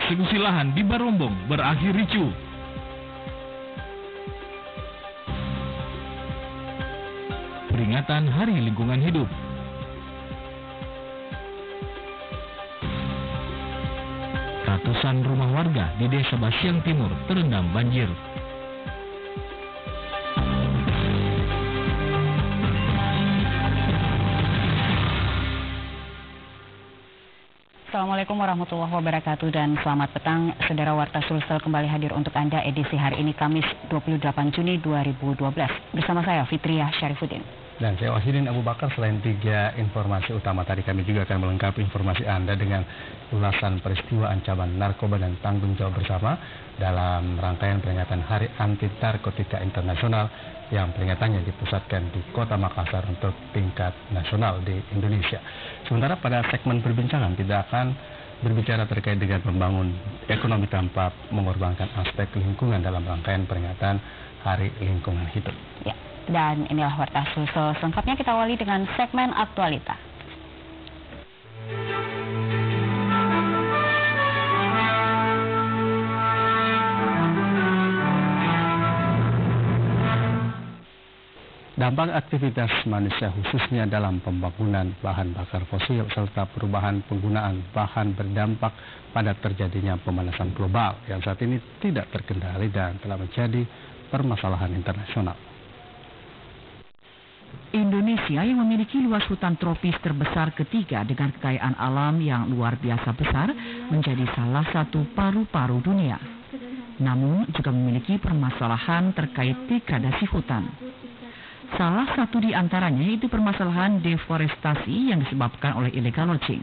eksekusi lahan di Barombong berakhir ricuh. Peringatan Hari Lingkungan Hidup. Ratusan rumah warga di Desa Basiang Timur terendam banjir. Assalamualaikum warahmatullahi wabarakatuh dan selamat petang. Saudara Warta Sulsel kembali hadir untuk Anda edisi hari ini Kamis 28 Juni 2012. Bersama saya Fitriah Syarifuddin. Dan saya Wahyudin Abu Bakar. Selain 3 informasi utama tadi, kami juga akan melengkapi informasi Anda dengan ulasan peristiwa ancaman narkoba dan tanggung jawab bersama dalam rangkaian peringatan Hari Anti Narkotika Internasional yang peringatannya dipusatkan di Kota Makassar untuk tingkat nasional di Indonesia. Sementara pada segmen perbincangan kita akan berbicara terkait dengan membangun ekonomi tanpa mengorbankan aspek lingkungan dalam rangkaian peringatan Hari Lingkungan Hidup. Ya, dan inilah Warta Sulsel selengkapnya. Kita awali dengan segmen aktualita. Dampak aktivitas manusia khususnya dalam pembangunan bahan bakar fosil serta perubahan penggunaan bahan berdampak pada terjadinya pemanasan global yang saat ini tidak terkendali dan telah menjadi permasalahan internasional. Indonesia yang memiliki luas hutan tropis terbesar ketiga dengan kekayaan alam yang luar biasa besar menjadi salah satu paru-paru dunia. Namun juga memiliki permasalahan terkait degradasi hutan. Salah satu di antaranya yaitu permasalahan deforestasi yang disebabkan oleh illegal logging,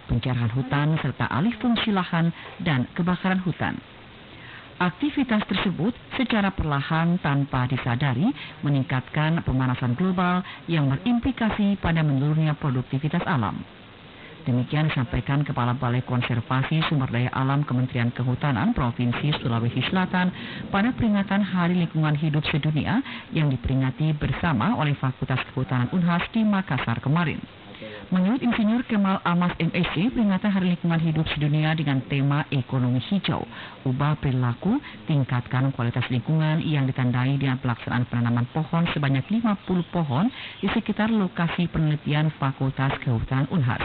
pencerahan hutan serta alih fungsi lahan dan kebakaran hutan. Aktivitas tersebut secara perlahan tanpa disadari meningkatkan pemanasan global yang berimplikasi pada menurunnya produktivitas alam. Demikian disampaikan Kepala Balai Konservasi Sumber Daya Alam Kementerian Kehutanan Provinsi Sulawesi Selatan pada peringatan Hari Lingkungan Hidup Sedunia yang diperingati bersama oleh Fakultas Kehutanan Unhas di Makassar kemarin. Menurut Insinyur Kemal Amas MSc, peringatan Hari Lingkungan Hidup Sedunia dengan tema Ekonomi Hijau, ubah perilaku, tingkatkan kualitas lingkungan yang ditandai dengan pelaksanaan penanaman pohon sebanyak 50 pohon di sekitar lokasi penelitian Fakultas Kehutanan Unhas.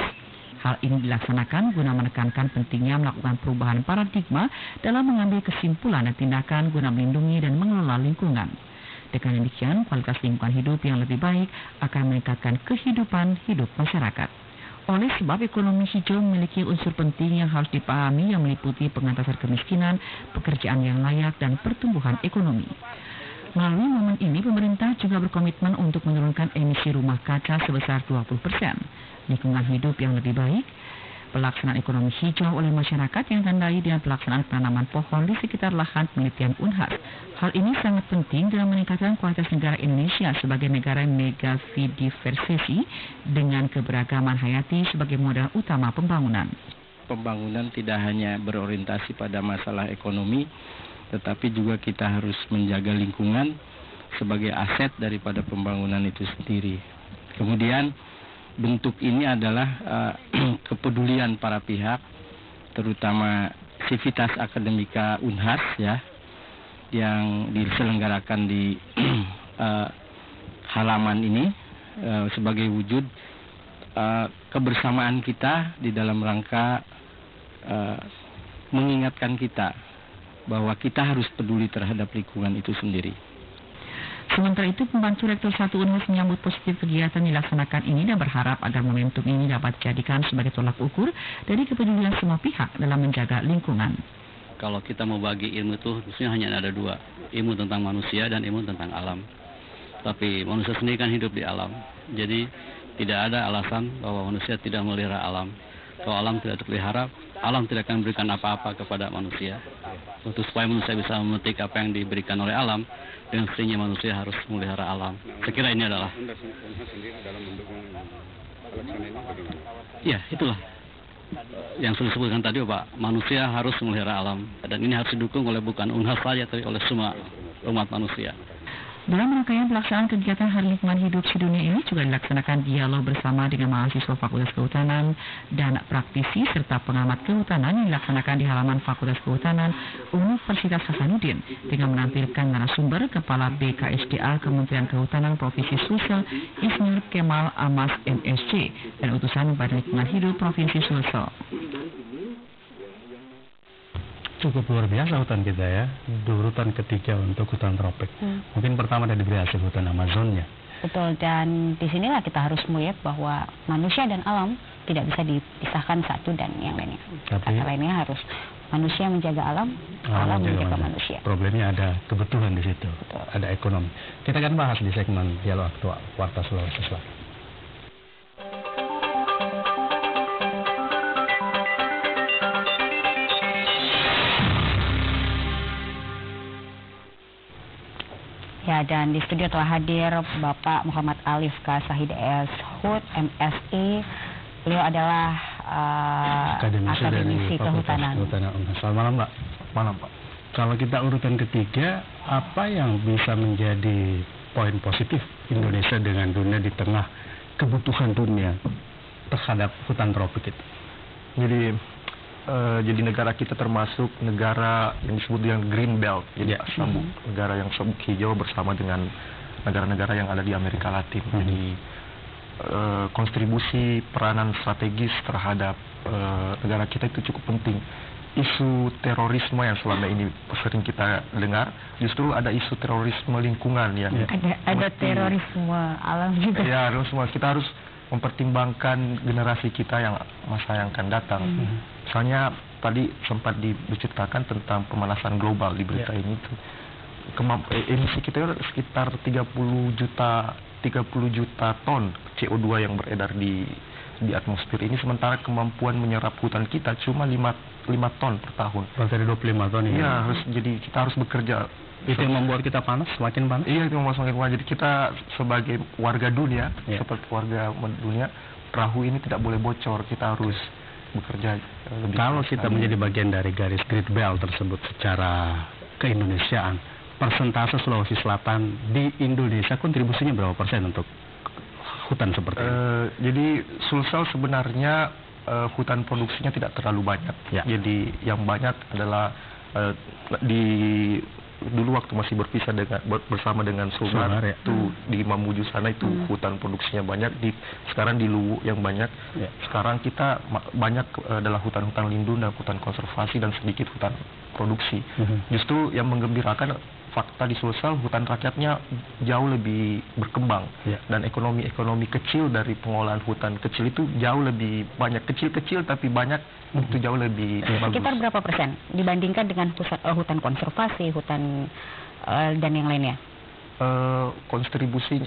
Hal ini dilaksanakan guna menekankan pentingnya melakukan perubahan paradigma dalam mengambil kesimpulan dan tindakan guna melindungi dan mengelola lingkungan. Dengan demikian, kualitas lingkungan hidup yang lebih baik akan meningkatkan kehidupan hidup masyarakat. Oleh sebab ekonomi hijau memiliki unsur penting yang harus dipahami yang meliputi pengentasan kemiskinan, pekerjaan yang layak, dan pertumbuhan ekonomi. Melalui momen ini, pemerintah juga berkomitmen untuk menurunkan emisi rumah kaca sebesar 20%, lingkungan hidup yang lebih baik, pelaksanaan ekonomi hijau oleh masyarakat yang ditandai dengan pelaksanaan penanaman pohon di sekitar lahan penelitian Unhas. Hal ini sangat penting dalam meningkatkan kualitas negara Indonesia sebagai negara megabiodiversity dengan keberagaman hayati sebagai modal utama pembangunan. Pembangunan tidak hanya berorientasi pada masalah ekonomi, tetapi juga kita harus menjaga lingkungan sebagai aset daripada pembangunan itu sendiri. Kemudian bentuk ini adalah kepedulian para pihak, terutama Sivitas Akademika Unhas ya, yang diselenggarakan di halaman ini sebagai wujud kebersamaan kita di dalam rangka mengingatkan kita bahwa kita harus peduli terhadap lingkungan itu sendiri. Sementara itu, pembantu Rektor 1 Unhas menyambut positif kegiatan dilaksanakan ini dan berharap agar momentum ini dapat dijadikan sebagai tolak ukur dari kepedulian semua pihak dalam menjaga lingkungan. Kalau kita mau bagi ilmu itu, khususnya hanya ada 2, ilmu tentang manusia dan ilmu tentang alam. Tapi manusia sendiri kan hidup di alam, jadi tidak ada alasan bahwa manusia tidak melihara alam. Kalau alam tidak terpelihara, alam tidak akan memberikan apa-apa kepada manusia. Untuk supaya manusia bisa memetik apa yang diberikan oleh alam, dengan sendirinya manusia harus memelihara alam. Saya kira ini adalah. Ya, itulah yang sudah disebutkan tadi, Pak. Manusia harus memelihara alam, dan ini harus didukung oleh bukan Unhas saja, tapi oleh semua umat manusia. Dalam rangkaian pelaksanaan kegiatan Hari Lingkungan Hidup Sedunia ini juga dilaksanakan dialog bersama dengan mahasiswa Fakultas Kehutanan dan praktisi serta pengamat kehutanan yang dilaksanakan di halaman Fakultas Kehutanan Universitas Hasanuddin dengan menampilkan narasumber Kepala BKSDA Kementerian Kehutanan Provinsi Sulsel Insinyur Kemal Amas MSc dan utusan Badan Lingkungan Hidup Provinsi Sulsel. Cukup luar biasa hutan kita ya, di urutan ketiga untuk hutan tropik. Mungkin pertama ada diberi hasil hutan Amazonnya. Betul, dan disinilah kita harus melihat bahwa manusia dan alam tidak bisa dipisahkan satu dan yang lainnya. Kata lainnya harus manusia menjaga alam, alam menjaga manusia. Problemnya ada kebutuhan di situ, betul. Ada ekonomi. Kita akan bahas di segmen Dialog Aktual Warta Sulawesi Selatan. Ya, dan di studio telah hadir Bapak Muhammad Alif K. Sahid S.Hud, MSI. Beliau adalah akademisi kehutanan. Selamat malam, Mbak. Malam, Pak. Kalau kita urutan ketiga, apa yang bisa menjadi poin positif Indonesia dengan dunia di tengah kebutuhan dunia terhadap hutan tropik itu? Jadi negara kita termasuk negara yang disebut dengan Green Belt, jadi sabuk negara yang sabuk hijau bersama dengan negara-negara yang ada di Amerika Latin. Jadi kontribusi peranan strategis terhadap negara kita itu cukup penting. Isu terorisme yang selama ini sering kita dengar, justru ada isu terorisme lingkungan yang ada terorisme alam juga. Ya, semua kita harus mempertimbangkan generasi kita yang masa yang akan datang. Misalnya tadi sempat diceritakan tentang pemanasan global di berita ini itu. Emisi kita sekitar 30 juta ton CO2 yang beredar di atmosfer ini, sementara kemampuan menyerap hutan kita cuma 5 ton per tahun. Dari 25 ton ini. Iya, kita harus bekerja. Itu yang membuat kita panas, semakin panas? Iya, itu membuat semakin panas. Jadi kita sebagai warga dunia, seperti warga dunia, perahu ini tidak boleh bocor. Kita harus bekerja lebih. Kalau kita menjadi bagian dari garis Great Belt tersebut secara keindonesiaan, persentase Sulawesi Selatan di Indonesia kontribusinya berapa persen untuk hutan seperti ini? Jadi Sulsel sebenarnya hutan produksinya tidak terlalu banyak. Jadi yang banyak adalah dulu waktu masih berpisah bersama dengan Sumbar itu di Mamuju sana itu hutan produksinya banyak, sekarang di Luwu yang banyak. Sekarang kita banyak adalah hutan-hutan lindung dan hutan konservasi dan sedikit hutan produksi. Justru yang menggembirakan fakta di Sulsel, hutan rakyatnya jauh lebih berkembang dan ekonomi kecil dari pengolahan hutan kecil itu jauh lebih banyak, kecil-kecil tapi banyak, itu jauh lebih bagus. Sekitar berapa persen dibandingkan dengan hutan konservasi, hutan dan yang lainnya? Kontribusi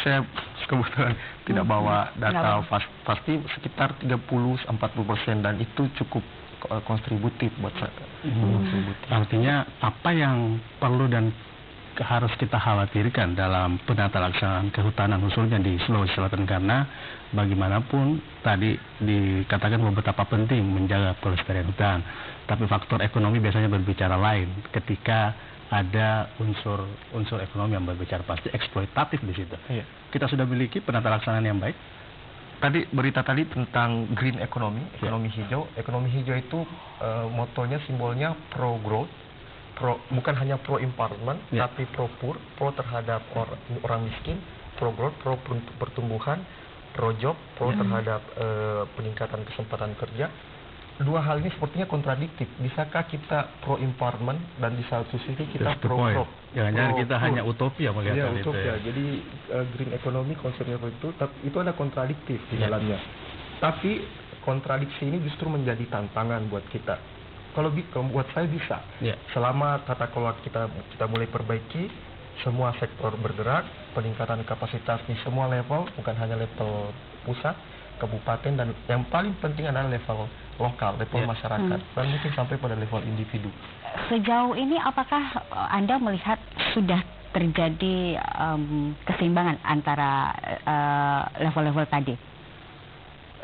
saya kebetulan tidak bawa data pasti sekitar 30-40% dan itu cukup kontributif buat saya. Artinya apa yang perlu dan harus kita khawatirkan dalam penata laksanaan kehutanan khususnya di Sulawesi Selatan, karena bagaimanapun tadi dikatakan betapa penting menjaga pelestarian hutan, tapi faktor ekonomi biasanya berbicara lain ketika ada unsur ekonomi yang berbicara, pasti eksploitatif di situ. Kita sudah memiliki penata laksanaan yang baik. Tadi berita tadi tentang green economy, ekonomi hijau. Ekonomi hijau itu motonya, simbolnya pro growth, bukan hanya pro empowerment, tapi pro poor, pro terhadap orang miskin, pro growth, pro pertumbuhan, pro job, pro terhadap peningkatan kesempatan kerja. Dua hal ini sepertinya kontradiktif. Bisakah kita pro empowerment dan di satu sisi kita pro crop? Jangan-jangan kita hanya utopia melihat itu. Utopia. Jadi green economy konsepnya itu, tapi itu ada kontradiktif di dalamnya. Tapi kontradiksi ini justru menjadi tantangan buat kita. Kalau buat saya bisa. Selama tata kelola kita mulai perbaiki, semua sektor bergerak, peningkatan kapasitas di semua level, bukan hanya level pusat, kabupaten, dan yang paling penting adalah level lokal, level masyarakat, dan mungkin sampai pada level individu. Sejauh ini apakah Anda melihat sudah terjadi keseimbangan antara level-level tadi?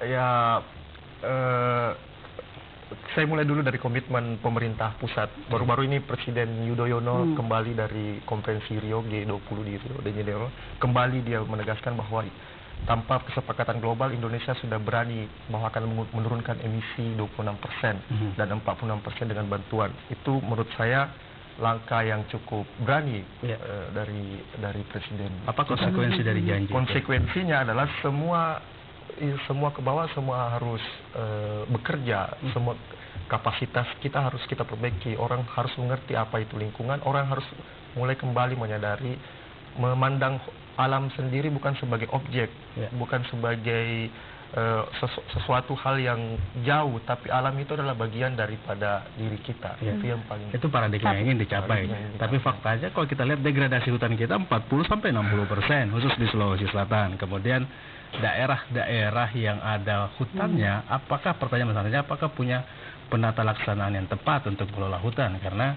Ya, saya mulai dulu dari komitmen pemerintah pusat. Baru-baru ini Presiden Yudhoyono kembali dari konferensi Rio G20 di Rio de Janeiro, kembali dia menegaskan bahwa tanpa kesepakatan global Indonesia sudah berani bahwa akan menurunkan emisi 26% dan 46% dengan bantuan. Itu menurut saya langkah yang cukup berani dari Presiden. Apa konsekuensi dari janji? Konsekuensinya adalah semua ke bawah, semua harus bekerja, semua kapasitas kita harus kita perbaiki. Orang harus mengerti apa itu lingkungan, orang harus mulai kembali menyadari, memandang alam sendiri bukan sebagai objek, bukan sebagai sesuatu hal yang jauh, tapi alam itu adalah bagian daripada diri kita. Itu yang paling, itu paradigma yang ingin dicapai. Tapi faktanya kalau kita lihat degradasi hutan kita 40-60%, khusus di Sulawesi Selatan. Kemudian daerah-daerah yang ada hutannya, apakah punya penata laksanaan yang tepat untuk mengelola hutan? Karena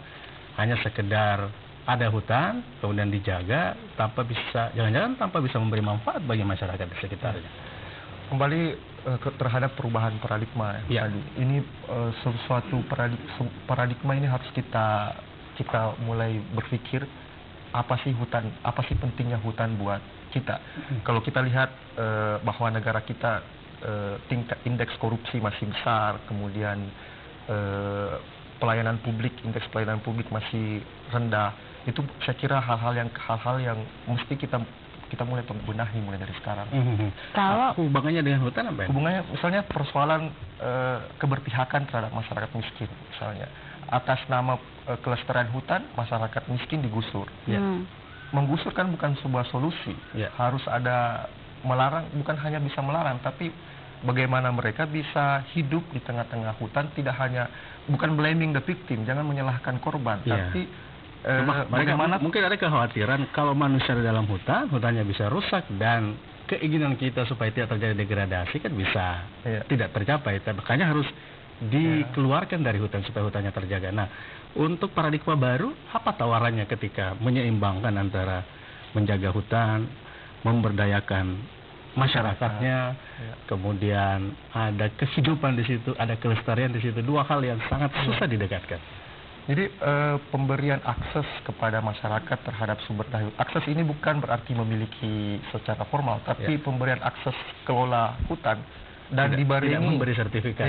hanya sekedar ada hutan, kemudian dijaga tanpa bisa, jangan-jangan tanpa bisa memberi manfaat bagi masyarakat di sekitarnya. Kembali terhadap perubahan paradigma tadi. Ini sesuatu paradigma ini harus kita mulai berpikir, apa sih hutan, apa sih pentingnya hutan buat kita. Kalau kita lihat bahwa negara kita tingkat indeks korupsi masih besar, kemudian indeks pelayanan publik masih rendah, itu saya kira hal-hal yang mesti kita mulai benahi mulai dari sekarang. Kalau hubungannya dengan hutan apa? Hubungannya misalnya persoalan keberpihakan terhadap masyarakat miskin, misalnya atas nama kelestarian hutan masyarakat miskin digusur. Menggusur kan bukan sebuah solusi. Harus ada melarang, bukan hanya bisa melarang, tapi bagaimana mereka bisa hidup di tengah-tengah hutan, bukan blaming the victim, jangan menyalahkan korban, tapi bagaimana mungkin ada kekhawatiran kalau manusia di dalam hutan, hutannya bisa rusak, dan keinginan kita supaya tidak terjadi degradasi kan bisa tidak tercapai. Makanya harus dikeluarkan dari hutan supaya hutannya terjaga. Nah, untuk paradigma baru, apa tawarannya ketika menyeimbangkan antara menjaga hutan, memberdayakan masyarakatnya, kemudian ada kehidupan di situ, ada kelestarian di situ, dua hal yang sangat susah didekatkan. Jadi pemberian akses kepada masyarakat terhadap sumber daya. Akses ini bukan berarti memiliki secara formal, tapi pemberian akses kelola hutan dan dibarengi tidak memberi sertifikat.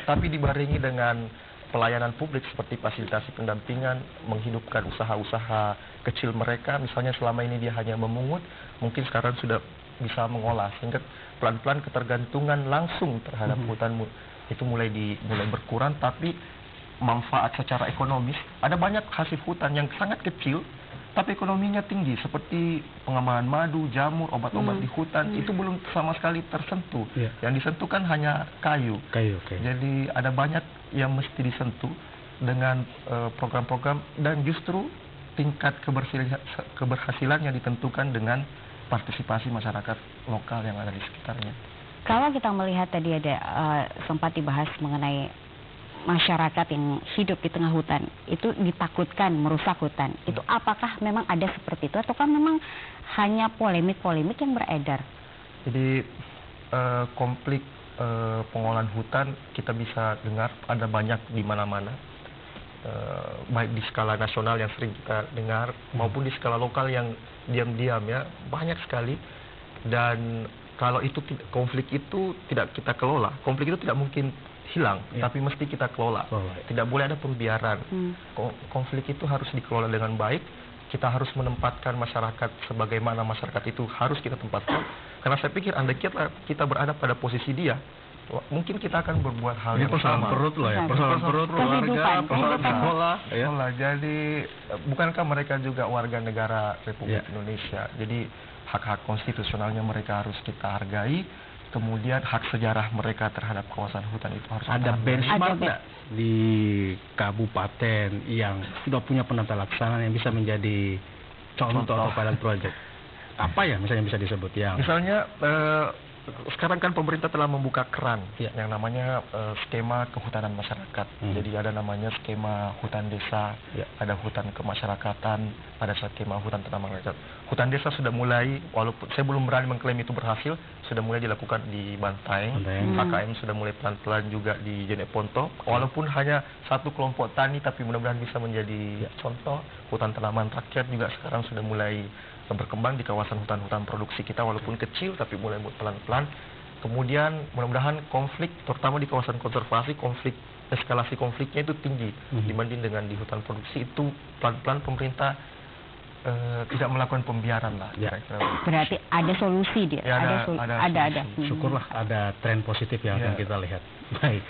Tapi dibarengi dengan pelayanan publik seperti fasilitasi pendampingan, menghidupkan usaha-usaha kecil mereka. Misalnya selama ini dia hanya memungut, mungkin sekarang sudah bisa mengolah, sehingga pelan-pelan ketergantungan langsung terhadap hutan itu mulai berkurang. Tapi manfaat secara ekonomis, ada banyak hasil hutan yang sangat kecil tapi ekonominya tinggi, seperti pengembangan madu, jamur, obat-obat di hutan, itu belum sama sekali tersentuh. Yang disentuh kan hanya kayu. Jadi ada banyak yang mesti disentuh dengan program-program, dan justru tingkat keberhasilannya ditentukan dengan partisipasi masyarakat lokal yang ada di sekitarnya. Kalau kita melihat tadi ada sempat dibahas mengenai masyarakat yang hidup di tengah hutan itu ditakutkan merusak hutan, itu apakah memang ada seperti itu ataukah memang hanya polemik-polemik yang beredar? Jadi konflik pengolahan hutan kita bisa dengar ada banyak di mana-mana, baik di skala nasional yang sering kita dengar maupun di skala lokal yang diam-diam banyak sekali. Dan kalau itu konflik itu tidak kita kelola, konflik itu tidak mungkin hilang, tapi mesti kita kelola. Tidak boleh ada pembiaran. Konflik itu harus dikelola dengan baik. Kita harus menempatkan masyarakat sebagaimana masyarakat itu harus kita tempatkan. Karena saya pikir andai kita berada pada posisi dia, mungkin kita akan berbuat hal yang sama. Persoalan perut, keluarga, persoalan sekolah. Jadi bukankah mereka juga warga negara Republik Indonesia? Jadi hak-hak konstitusionalnya mereka harus kita hargai. Kemudian hak sejarah mereka terhadap kawasan hutan itu harus ada benchmark di kabupaten yang sudah punya penata laksana yang bisa menjadi contoh atau pilot project. Apa ya misalnya bisa disebut yang? Misalnya sekarang kan pemerintah telah membuka keran yang namanya skema kehutanan masyarakat. Jadi ada namanya skema hutan desa, ada hutan kemasyarakatan, ada skema hutan tanaman rakyat. Hutan desa sudah mulai, walaupun saya belum berani mengklaim itu berhasil, sudah mulai dilakukan di Bantaeng. KKN sudah mulai pelan-pelan juga di Jeneponto. Walaupun hanya satu kelompok tani, tapi mudah-mudahan bisa menjadi contoh. Hutan tanaman rakyat juga sekarang sudah mulai berkembang di kawasan hutan-hutan produksi kita, walaupun kecil tapi mulai pelan-pelan. Kemudian mudah-mudahan konflik, terutama di kawasan konservasi, eskalasi konfliknya itu tinggi dibanding dengan di hutan produksi. Itu pelan-pelan pemerintah tidak melakukan pembiaran lah. Berarti ada solusi dia. Ya, ada. Syukurlah ada tren positif yang akan kita lihat. Baik,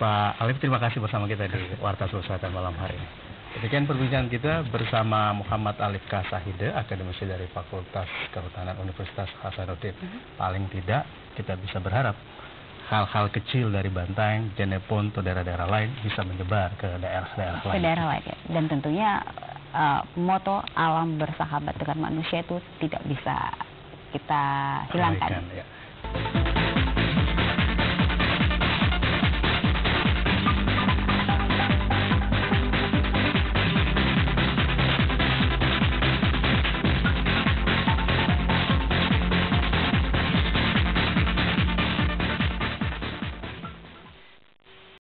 Pak Alif, terima kasih bersama kita di Warta Selatan malam hari ini. Demikian perbincangan kita bersama Muhammad Alif Kasahide, akademisi dari Fakultas Kehutanan Universitas Hasanuddin. Paling tidak kita bisa berharap hal-hal kecil dari Bantaeng, Jeneponto, daerah-daerah lain bisa menyebar ke daerah-daerah lain. Ya. Dan tentunya moto alam bersahabat dengan manusia itu tidak bisa kita hilangkan. Ya.